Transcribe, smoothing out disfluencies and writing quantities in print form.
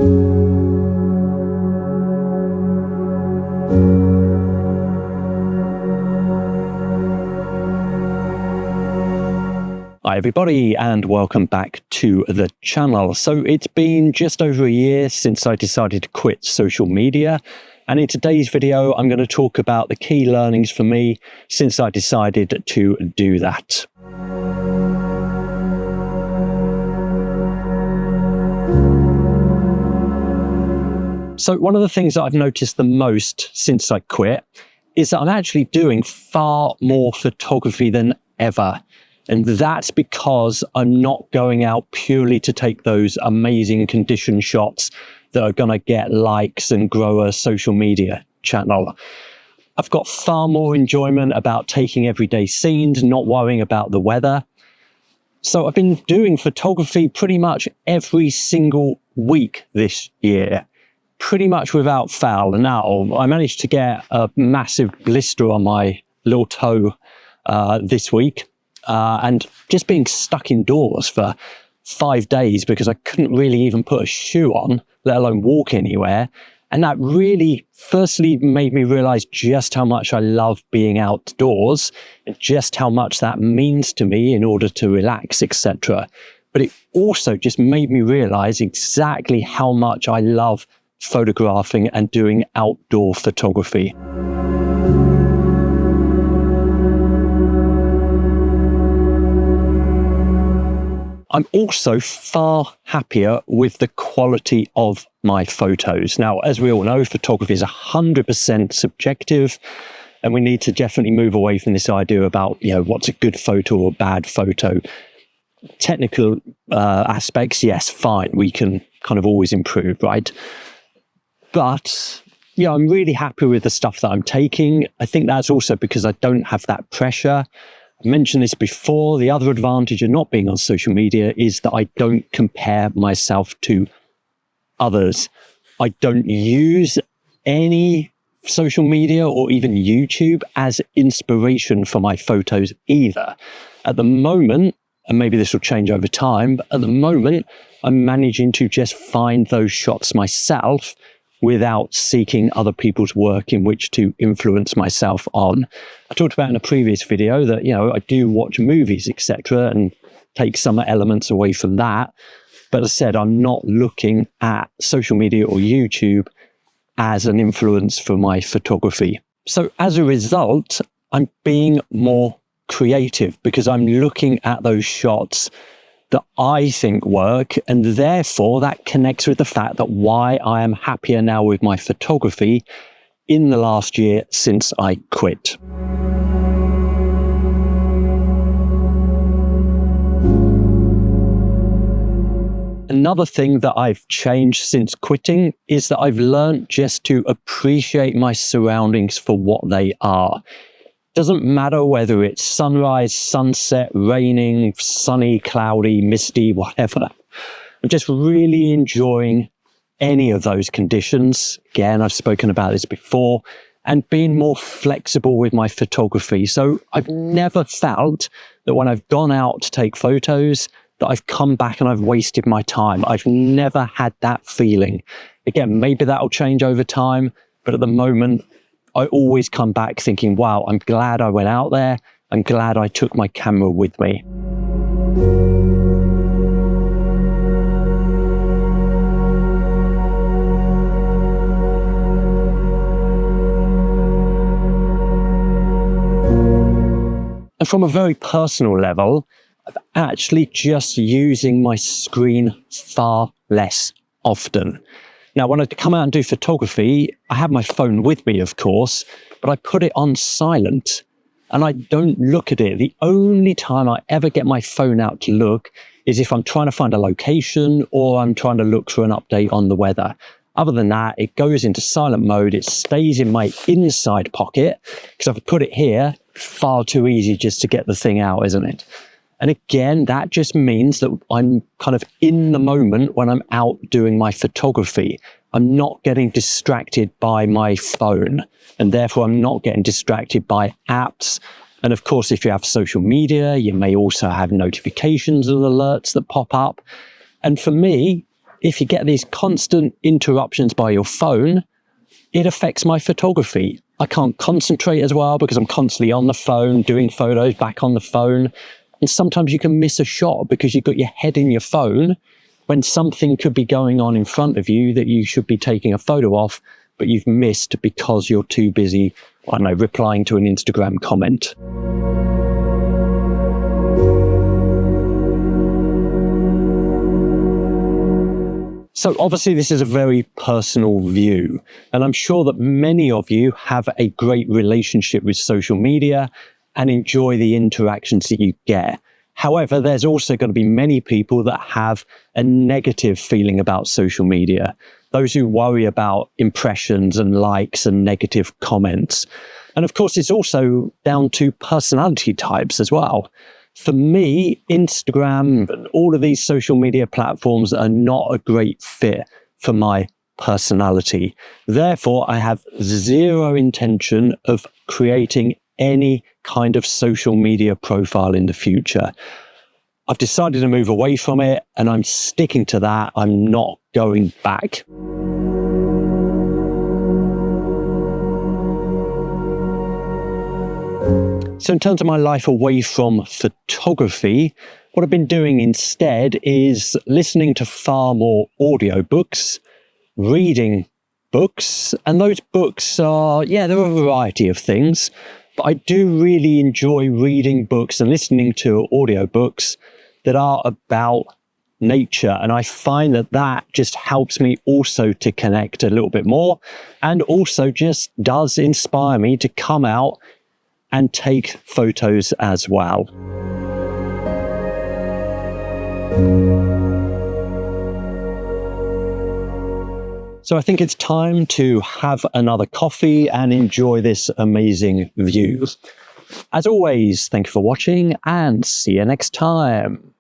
Hi everybody and welcome back to the channel. So it's been just over a year since I decided to quit social media, and in today's video I'm going to talk about the key learnings for me since I decided to do that. So one of the things that I've noticed the most since I quit is that I'm actually doing far more photography than ever. And that's because I'm not going out purely to take those amazing condition shots that are going to get likes and grow a social media channel. I've got far more enjoyment about taking everyday scenes, not worrying about the weather. So I've been doing photography pretty much every single week this year, pretty much without fail. And now I managed to get a massive blister on my little toe this week. And just being stuck indoors for 5 days because I couldn't really even put a shoe on, let alone walk anywhere. And that really firstly made me realize just how much I love being outdoors and just how much that means to me in order to relax, etc. But it also just made me realize exactly how much I love photographing and doing outdoor photography. I'm also far happier with the quality of my photos. Now, as we all know, photography is 100% subjective, and we need to definitely move away from this idea about, what's a good photo or bad photo. Technical aspects, yes, fine, we can kind of always improve, right? But yeah, I'm really happy with the stuff that I'm taking. I think that's also because I don't have that pressure. I mentioned this before. The other advantage of not being on social media is that I don't compare myself to others. I don't use any social media or even YouTube as inspiration for my photos either. At the moment, and maybe this will change over time, but at the moment, I'm managing to just find those shots myself without seeking other people's work in which to influence myself on. I talked about in a previous video that, I do watch movies, etc., and take some elements away from that. But as I said, I'm not looking at social media or YouTube as an influence for my photography. So as a result, I'm being more creative because I'm looking at those shots that I think work, and therefore that connects with the fact that why I am happier now with my photography in the last year since I quit. Another thing that I've changed since quitting is that I've learned just to appreciate my surroundings for what they are. Doesn't matter whether it's sunrise, sunset, raining, sunny, cloudy, misty, whatever. I'm just really enjoying any of those conditions. Again, I've spoken about this before, and being more flexible with my photography. So I've never felt that when I've gone out to take photos that I've come back and I've wasted my time. I've never had that feeling. Again, maybe that'll change over time, but at the moment, I always come back thinking, wow, I'm glad I went out there. I'm glad I took my camera with me. And from a very personal level, I'm actually just using my screen far less often. Now, when I come out and do photography, I have my phone with me, of course, but I put it on silent and I don't look at it. The only time I ever get my phone out to look is if I'm trying to find a location or I'm trying to look for an update on the weather. Other than that, it goes into silent mode. It stays in my inside pocket because if I put it here, far too easy just to get the thing out, isn't it? And again, that just means that I'm kind of in the moment when I'm out doing my photography. I'm not getting distracted by my phone, and therefore I'm not getting distracted by apps. And of course, if you have social media, you may also have notifications and alerts that pop up. And for me, if you get these constant interruptions by your phone, it affects my photography. I can't concentrate as well because I'm constantly on the phone, doing photos, back on the phone. And sometimes you can miss a shot because you've got your head in your phone when something could be going on in front of you that you should be taking a photo of, but you've missed because you're too busy, I don't know, replying to an Instagram comment. So obviously this is a very personal view, and I'm sure that many of you have a great relationship with social media and enjoy the interactions that you get. However, there's also going to be many people that have a negative feeling about social media, those who worry about impressions and likes and negative comments. And of course, it's also down to personality types as well. For me, Instagram and all of these social media platforms are not a great fit for my personality. Therefore, I have zero intention of creating any kind of social media profile in the future. I've decided to move away from it, and I'm sticking to that. I'm not going back. So in terms of my life away from photography, what I've been doing instead is listening to far more audiobooks, reading books, and those books are, they're a variety of things, but I do really enjoy reading books and listening to audiobooks that are about nature, and I find that that just helps me also to connect a little bit more, and also just does inspire me to come out and take photos as well. So I think it's time to have another coffee and enjoy this amazing view. As always, thank you for watching and see you next time.